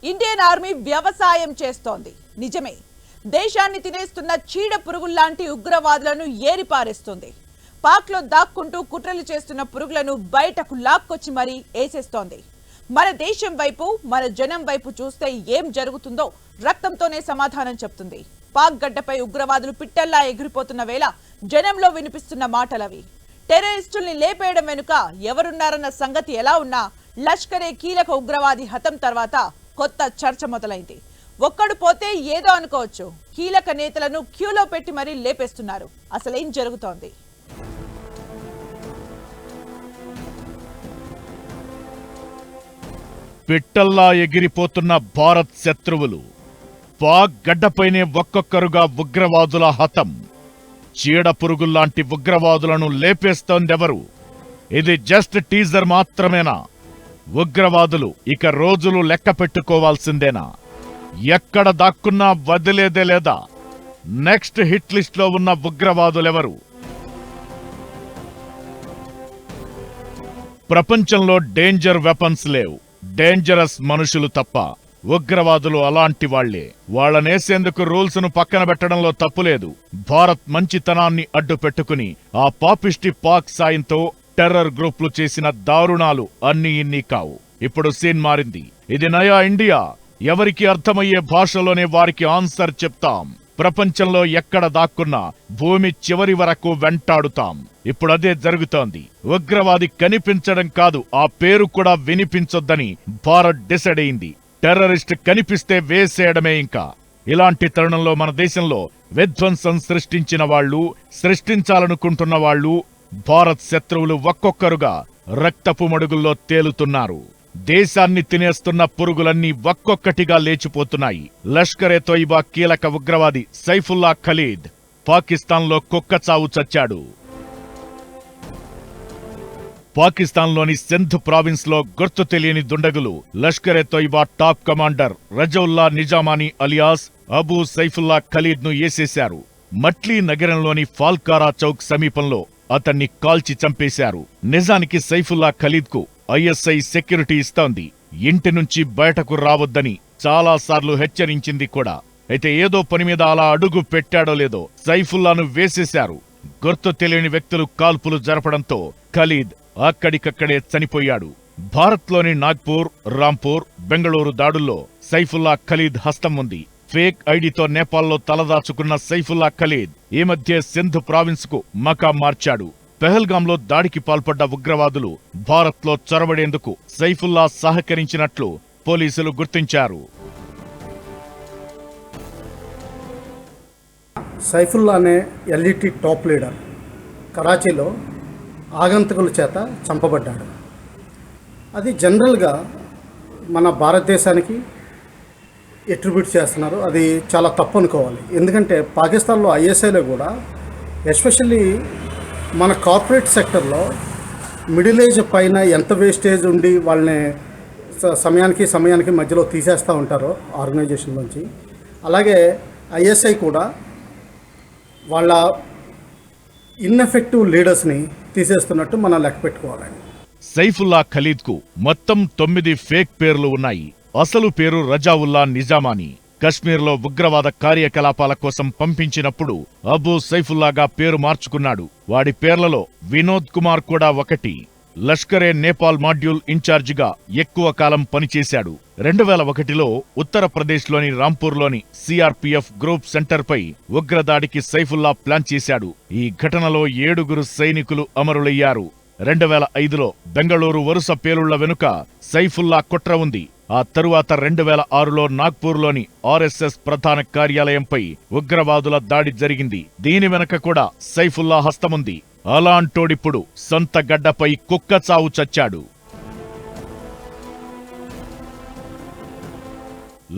Indian army వ్యవసాయం చేస్తోంది. నిజమే, దేశాన్ని తినేస్తున్న చీడ పురుగుల్లాంటి ఉగ్రవాదులను ఏరిపారేస్తుంది. పాక్లో దాక్కుంటూ కుట్రలు చేస్తున్న పురుగులను బయటకు లాక్కొచ్చి మరీ ఏసేస్తోంది. మన దేశం వైపు, మన జనం వైపు చూస్తే ఏం జరుగుతుందో రక్తంతోనే సమాధానం చెప్తుంది. పాక్ గడ్డపై ఉగ్రవాదులు పిట్టల్లా ఎగిరిపోతున్న వేళ జనంలో వినిపిస్తున్న మాటలవి. టెర్రరిస్టుల్ని లేపేయడం వెనుక ఎవరున్నారన్న సంగతి ఎలా ఉన్నా, లష్కరే కీలక ఉగ్రవాది హతం తర్వాత కొత్త చర్చ మొదలైంది. ఒక్కడు పోతే ఏదో అనుకోవచ్చు, కీలక నేతలను క్యూలో పెట్టి మరీ లేపేస్తున్నారు. అసలేం జరుగుతోంది? పిట్టల్లా ఎగిరిపోతున్న భారత్ శత్రువులు. పాక్ గడ్డపైనే ఒక్కొక్కరుగా ఉగ్రవాదుల హతం. చీడ పురుగుల్లాంటి ఉగ్రవాదులను లేపేస్తోందెవరు? ఇది జస్ట్ టీజర్ మాత్రమేనా? ఉగ్రవాదులు ఇక రోజులు లెక్క పెట్టుకోవాల్సిందేనా? ఎక్కడ దాక్కున్నా వదిలేదే లేదా? నెక్స్ట్ హిట్ లిస్ట్లో ఉన్న ఉగ్రవాదులెవరు? ప్రపంచంలో డేంజర్ వెపన్స్ లేవు, డేంజరస్ మనుషులు తప్ప. ఉగ్రవాదులు అలాంటి వాళ్లే. వాళ్లనేసేందుకు రూల్స్ ను పక్కన పెట్టడంలో తప్పులేదు. భారత్ మంచితనాన్ని అడ్డు పెట్టుకుని ఆ పాపిష్టి పాక్ సాయంతో టెర్రర్ గ్రూప్లు చేసిన దారుణాలు అన్నీ ఇన్ని కావు. ఇప్పుడు సీన్ మారింది. ఇది నయా ఇండియా. ఎవరికి అర్థమయ్యే భాషలోనే వారికి ఆన్సర్ చెప్తాం. ప్రపంచంలో ఎక్కడ దాక్కున్నా భూమి చివరి వరకు వెంటాడుతాం. ఇప్పుడు అదే జరుగుతోంది. ఉగ్రవాది కనిపించడం కాదు, ఆ పేరు కూడా వినిపించొద్దని భారత్ డిసైడ్ అయింది. టెర్రరిస్ట్ కనిపిస్తే వేసేయడమే. ఇంకా ఇలాంటి తరుణంలో మన దేశంలో విధ్వంసం సృష్టించిన వాళ్లు, సృష్టించాలనుకుంటున్న వాళ్లు, భారత్ శత్రువులు ఒక్కొక్కరుగా రక్తపు మడుగుల్లో తేలుతున్నారు. దేశాన్ని తినేస్తున్న పురుగులన్నీ ఒక్కొక్కటిగా లేచిపోతున్నాయి. లష్కరే తోయిబా కీలక ఉగ్రవాది సైఫుల్లా ఖలీద్ పాకిస్తాన్లో కుక్కచావు చచ్చాడు. పాకిస్తాన్లోని సింధ్ ప్రావిన్స్ లో గుర్తు తెలియని దుండగులు Lashkar-e-Taiba top commander Razaullah Nizamani alias Abu Saifullah Khalid ను ఏసేశారు. మట్లీ నగరంలోని ఫాల్కారా చౌక్ సమీపంలో అతన్ని కాల్చి చంపేశారు. నిజానికి సైఫుల్లా ఖలీద్ కు ఐఎస్ఐ సెక్యూరిటీ ఇస్తోంది. ఇంటి నుంచి బయటకు రావద్దని చాలాసార్లు హెచ్చరించింది కూడా. అయితే ఏదో పని మీద అలా అడుగు పెట్టాడో లేదో సైఫుల్లాను వేసేశారు. గుర్తు తెలియని వ్యక్తులు కాల్పులు జరపడంతో ఖలీద్ అక్కడికక్కడే చనిపోయాడు. భారత్లోని నాగ్పూర్, రాంపూర్, బెంగళూరు దాడుల్లో సైఫుల్లా ఖలీద్ హస్తం ఉంది. ఫేక్ ఐడితో నేపాల్లో తలదాచుకున్న సైఫుల్లా ఖలీద్ ఈ మధ్య సింధ్ ప్రావిన్స్ కు మకాం మార్చాడు. పెహల్గాంలో దాడికి పాల్పడ్డ ఉగ్రవాదులు భారత్లో చొరబడేందుకు సైఫుల్లా సహకరించినట్లు పోలీసులు గుర్తించారు. సైఫుల్లా అనే ఎల్ఈటి టాప్ లీడర్ కరాచీలో ఆగంతకుల చేత చంపబడ్డాడు. అది జనరల్గా మన భారతదేశానికి ఎట్రిబ్యూట్ చేస్తున్నారు. అది చాలా తప్పు అనుకోవాలి. ఎందుకంటే పాకిస్తాన్లో ఐఎస్ఐలో కూడా ఎస్పెషల్లీ మన కార్పొరేట్ సెక్టర్లో మిడిల్ ఏజ్ పైన ఎంత వేస్టేజ్ ఉండి వాళ్ళని సమయానికి మధ్యలో తీసేస్తూ ఉంటారో ఆర్గనైజేషన్ నుంచి, అలాగే ఐఎస్ఐ కూడా వాళ్ళ ఇన్ఎఫెక్టివ్ లీడర్స్ని తీసేస్తున్నట్టు మనం లెక్క పెట్టుకోవాలని. సైఫుల్లా ఖలీద్ కు మొత్తం 9 ఫేక్ పేర్లు ఉన్నాయి. అసలు పేరు రజావుల్లా నిజామానీ. కశ్మీర్లో ఉగ్రవాద కార్యకలాపాల కోసం పంపించినప్పుడు అబూ సైఫుల్లాగా పేరు మార్చుకున్నాడు. వాడి పేర్లలో వినోద్ కుమార్ కూడా ఒకటి. లష్కరే నేపాల్ మాడ్యూల్ ఇన్ఛార్జిగా ఎక్కువ కాలం పనిచేశాడు. 2001లో ఉత్తరప్రదేశ్లోని రాంపూర్లోని సిఆర్పిఎఫ్ గ్రూప్ సెంటర్పై ఉగ్రదాడికి సైఫుల్లా ప్లాన్ చేశాడు. ఈ ఘటనలో 7 సైనికులు అమరులయ్యారు. 2005లో బెంగళూరు వరుస పేలుళ్ల వెనుక సైఫుల్లా కుట్ర ఉంది. ఆ తరువాత 2006లో నాగ్పూర్లోని ఆర్ఎస్ఎస్ ప్రధాన కార్యాలయంపై ఉగ్రవాదుల దాడి జరిగింది. దీని వెనక కూడా సైఫుల్లా హస్తముంది. అలాంటోడిప్పుడు సొంత గడ్డపై కుక్కచావు చచ్చాడు.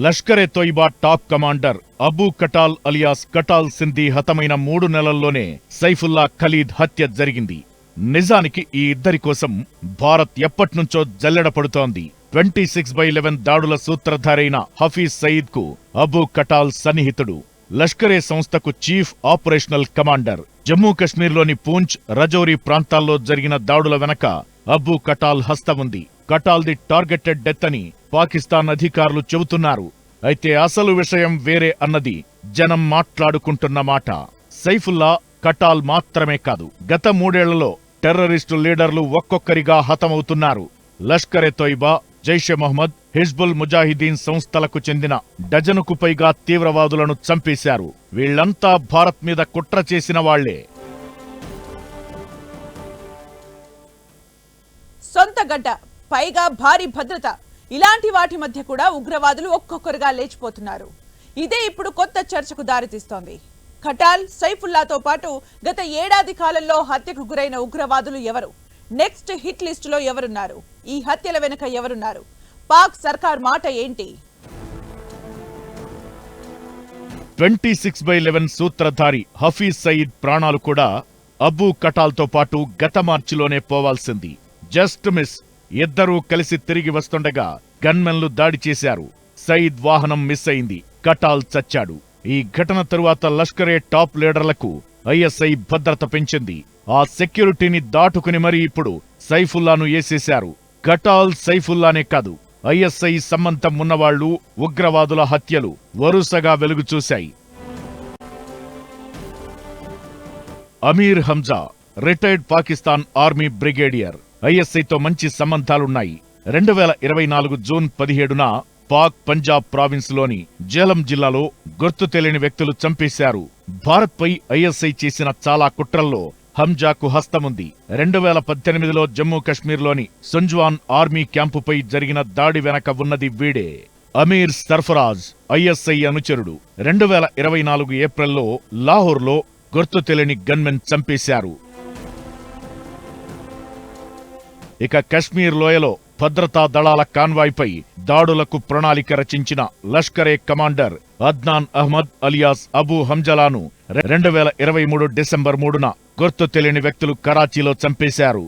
Lashkar-e-Taiba top commander Abu Qatal alias Qatal Sindhi హతమైన 3 నెలల్లోనే సైఫుల్లా ఖలీద్ హత్య జరిగింది. నిజానికి ఈ ఇద్దరి కోసం భారత్ ఎప్పట్నుంచో జల్లెడపడుతోంది. 26/11 దాడుల సూత్రధారైన హఫీజ్ సయీద్ కు అబూ కటాల్ సన్నిహితుడు. లష్కరే సంస్థకు చీఫ్ ఆపరేషనల్ కమాండర్. జమ్మూ కశ్మీర్లోని పూంచ్, రజౌరీ ప్రాంతాల్లో జరిగిన దాడుల వెనక అబూ కటాల్ హస్తం ఉంది. కటాల్ది టార్గెటెడ్ డెత్ అని పాకిస్తాన్ అధికారులు చెబుతున్నారు. అయితే అసలు విషయం వేరే అన్నది జనం మాట్లాడుకుంటున్న మాట. సైఫుల్లా, కటాల్ మాత్రమే కాదు, గత 3 ఏళ్లలో టెర్రరిస్టు లీడర్లు ఒక్కొక్కరిగా హతమవుతున్నారు. లష్కరే తోయిబా, జైషే మొహమ్మద్, హిజ్బుల్ ముజాహిదీన్ సంస్థలకు చెందిన డజనుకు పైగా తీవ్రవాదులను చంపేశారు. వీళ్లంతా భారత్ మీద కుట్ర చేసిన వాళ్లే. సొంత గడ్డ, పైగా భారీ భద్రత, ఇలాంటి వాటి మధ్య కూడా ఉగ్రవాదులు ఒక్కొక్కరుగా లేచిపోతున్నారు. ఇదే ఇప్పుడు కొత్త చర్చకు దారితీస్తోంది. కటాల్, సైఫుల్లాతో పాటు గత ఏడాది కాలంలో హత్యకు గురైన ఉగ్రవాదులు ఎవరు? నెక్స్ట్ హిట్ లిస్టులో ఎవరున్నారు? ఈ హత్యల వెనుక ఎవరున్నారు? పాక్ సర్కార్ మాట ఏంటి? 26/11 సూత్రధారి హఫీజ్ సయీద్ ప్రాణాలు కూడా అబూ కటాల్తో పాటు గత మార్చిలోనే పోవాల్సింది. Just miss. ఇద్దరూ కలిసి తిరిగి వస్తుండగా గన్మెన్లు దాడి చేశారు. సయీద్ వాహనం మిస్ అయింది. కటాల్ చచ్చాడు. ఈ ఘటన తరువాత లష్కరే టాప్ లీడర్లకు ఐఎస్ఐ భద్రత పెంచింది. ఆ సెక్యూరిటీని దాటుకుని మరీ ఇప్పుడు సైఫుల్లాను ఏసేశారు. కటాల్, సైఫుల్లానే కాదు, ఐఎస్ఐ సంబంధం ఉన్నవాళ్లు, ఉగ్రవాదుల హత్యలు వరుసగా వెలుగుచూశాయి. Amir Hamza, retired Pakistan army brigadier, ఐఎస్ఐతో మంచి సంబంధాలున్నాయి. 2024 జూన్ 17న పాక్ పంజాబ్ ప్రావిన్స్ లోని జేలం జిల్లాలో గుర్తు తెలియని వ్యక్తులు చంపేశారు. భారత్ పై ఐఎస్ఐ చేసిన చాలా కుట్రల్లో హంజాకు హస్తముంది. 2018లో జమ్మూ కశ్మీర్లోని సుంజ్వాన్ ఆర్మీ క్యాంపుపై జరిగిన దాడి వెనక ఉన్నది వీడే. అమీర్ సర్ఫరాజ్ ఐఎస్ఐ అనుచరుడు. 2024 ఏప్రిల్లో లాహోర్లో గుర్తు తెలియని గన్మెన్ చంపేశారు. ఇక కశ్మీర్ లోయలో భద్రతా దళాల కాన్వాయ్పై దాడులకు ప్రణాళిక రచించిన లష్కరే కమాండర్ అద్నాన్ అహ్మద్ అలియాస్ అబూ హంజలాను 2023 డిసెంబర్ 3న గుర్తు తెలియని వ్యక్తులు కరాచీలో చంపేశారు.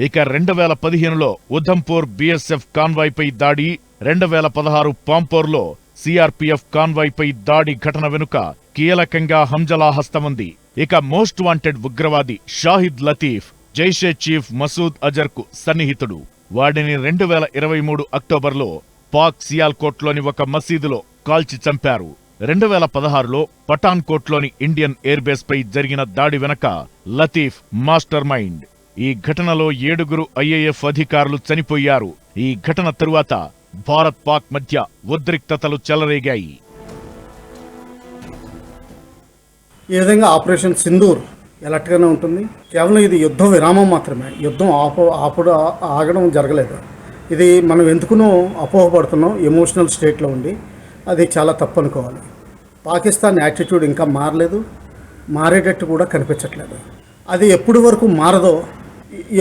ఇక 2015లో ఉధంపూర్ బీఎస్ఎఫ్ కాన్వాయ్పై దాడి, 2016 పాంపోర్లో సిఆర్పీఎఫ్ కాన్వాయ్పై దాడి ఘటన వెనుక కీలకంగా హంజలా హస్తముంది. ఇక మోస్ట్ వాంటెడ్ ఉగ్రవాది షాహిద్ లతీఫ్ జైషే చీఫ్ మసూద్ అజర్కు సన్నిహితుడు. వాడిని 2023 అక్టోబర్లో పాక్ సియాల్కోట్లోని ఒక మసీదులో కాల్చి చంపారు. 2016లో పఠాన్కోట్లోని ఇండియన్ ఎయిర్ బేస్ పై జరిగిన దాడి వెనక లతీఫ్ మాస్టర్ మైండ్. ఈ ఘటనలో 7 ఐఏఎఫ్ అధికారులు చనిపోయారు. ఈ ఘటన తరువాత భారత్ పాక్ మధ్య ఉద్రిక్తతలు చెలరేగాయి. ఈ విధంగా ఆపరేషన్ సింధూర్ ఎలర్ట్గానే ఉంటుంది. కేవలం ఇది యుద్ధ విరామం మాత్రమే. యుద్ధం ఆగడం జరగలేదు. ఇది మనం ఎందుకునో అపోహపడుతున్నాం ఎమోషనల్ స్టేట్లో ఉండి. అది చాలా తప్పు అనుకోవాలి. పాకిస్తాన్ యాటిట్యూడ్ ఇంకా మారలేదు, మారేటట్టు కూడా కనిపించట్లేదు. అది ఎప్పటి వరకు మారదో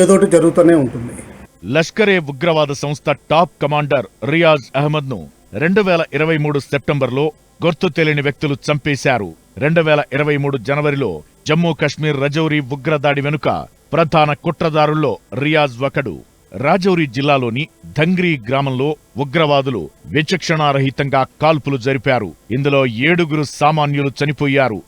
ఏదోటి జరుగుతూనే ఉంటుంది. లష్కరే ఉగ్రవాద సంస్థ టాప్ కమాండర్ రియాజ్ అహ్మద్ను 2023 సెప్టెంబర్లో గుర్తు తెలియని వ్యక్తులు చంపేశారు. 2023 జనవరిలో జమ్మూ కశ్మీర్ రజౌరీ ఉగ్రదాడి వెనుక ప్రధాన కుట్రదారుల్లో రియాజ్ ఒకడు. రాజౌరి జిల్లాలోని ధంగ్రీ గ్రామంలో ఉగ్రవాదులు విచక్షణారహితంగా కాల్పులు జరిపారు. ఇందులో 7 సామాన్యులు చనిపోయారు.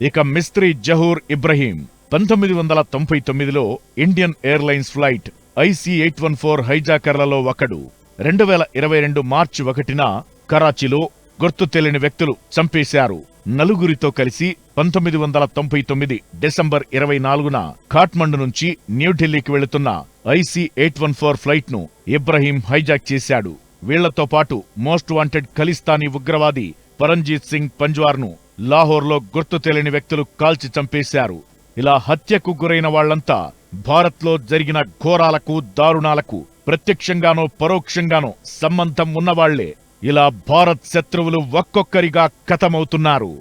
ఇక మిస్త్రీ జహూర్ ఇబ్రహీం 1999లో ఇండియన్ ఎయిర్లైన్స్ ఫ్లైట్ IC-814 హైజాకర్లలో ఒకడు. 2022 మార్చి 1న కరాచీలో గుర్తు తెలియని వ్యక్తులు చంపేశారు. నలుగురితో కలిసి 1999 డిసెంబర్ 24న ఖాట్మండు నుంచి న్యూఢిల్లీకి వెళుతున్న IC-814 ఫ్లైట్ ను ఇబ్రహీం హైజాక్ చేశాడు. వీళ్లతో పాటు మోస్ట్ వాంటెడ్ ఖలిస్తానీ ఉగ్రవాది పరంజీత్ సింగ్ పంజ్వార్ ను లాహోర్లో గుర్తు తెలియని వ్యక్తులు కాల్చి చంపేశారు. ఇలా హత్యకు గురైన వాళ్లంతా భారత్లో జరిగిన ఘోరాలకు, దారుణాలకు ప్రత్యక్షంగానో పరోక్షంగానో సంబంధం ఉన్నవాళ్లే. ఇలా భారత్ శత్రువులు ఒక్కొక్కరిగా ఖతమవుతున్నారు.